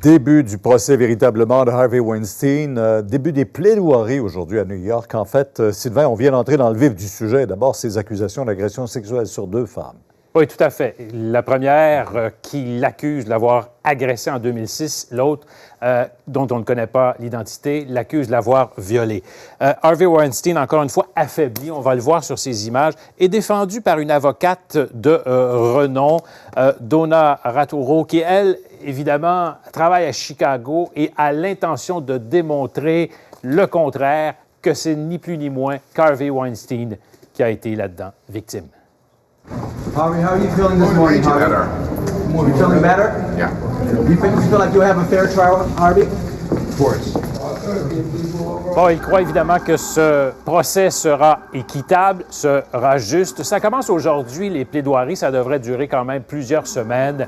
Début du procès véritablement de Harvey Weinstein, début des plaidoiries aujourd'hui à New York. En fait, Sylvain, on vient d'entrer dans le vif du sujet. D'abord, ces accusations d'agression sexuelle sur 2 femmes. Oui, tout à fait. La première qui l'accuse de l'avoir agressé en 2006, l'autre, dont on ne connaît pas l'identité, l'accuse de l'avoir violée. Harvey Weinstein, encore une fois affaibli, on va le voir sur ces images, est défendu par une avocate de renom, Donna Raturo, qui, elle, évidemment, travaille à Chicago et a l'intention de démontrer le contraire, que c'est ni plus ni moins qu'Harvey Weinstein qui a été là-dedans victime. Harvey, how are you feeling this morning, Harvey? Better. You feeling better? Yeah. You feel like you have a fair trial, Harvey? Of course. Bon, il croit évidemment que ce procès sera équitable, sera juste. Ça commence aujourd'hui, les plaidoiries, ça devrait durer quand même plusieurs semaines.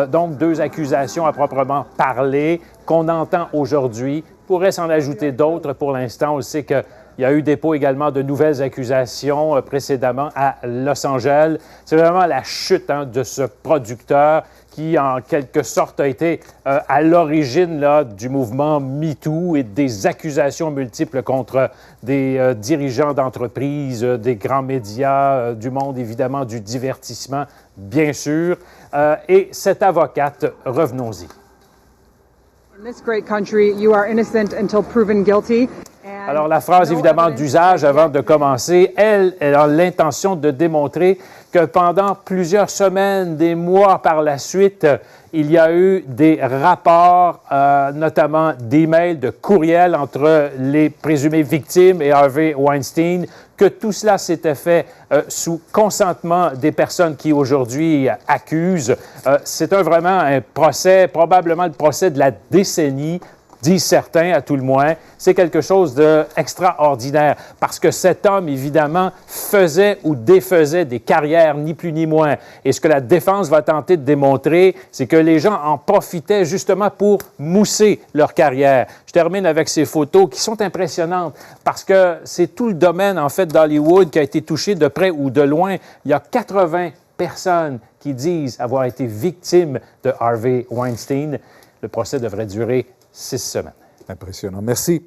Donc, 2 accusations à proprement parler qu'on entend aujourd'hui. Pourrait s'en ajouter d'autres pour l'instant. On le sait qu'il y a eu dépôt également de nouvelles accusations précédemment à Los Angeles. C'est vraiment la chute de ce producteur qui, en quelque sorte, a été à l'origine du mouvement MeToo et des accusations multiples contre des dirigeants d'entreprises, des grands médias, du monde, évidemment, du divertissement, bien sûr. Et cette avocate, revenons-y. In this great country, you are innocent until proven guilty. Alors, la phrase, évidemment, d'usage avant de commencer, elle a l'intention de démontrer que pendant plusieurs semaines, des mois par la suite, il y a eu des rapports, notamment d'emails, de courriels entre les présumées victimes et Harvey Weinstein, que tout cela s'était fait sous consentement des personnes qui aujourd'hui accusent. C'est vraiment un procès, probablement le procès de la décennie, disent certains, à tout le moins. C'est quelque chose d'extraordinaire parce que cet homme, évidemment, faisait ou défaisait des carrières, ni plus ni moins. Et ce que la défense va tenter de démontrer, c'est que les gens en profitaient justement pour mousser leur carrière. Je termine avec ces photos qui sont impressionnantes parce que c'est tout le domaine, en fait, d'Hollywood qui a été touché de près ou de loin. Il y a 80 personnes qui disent avoir été victimes de Harvey Weinstein. Le procès devrait durer 6 semaines. Impressionnant. Merci.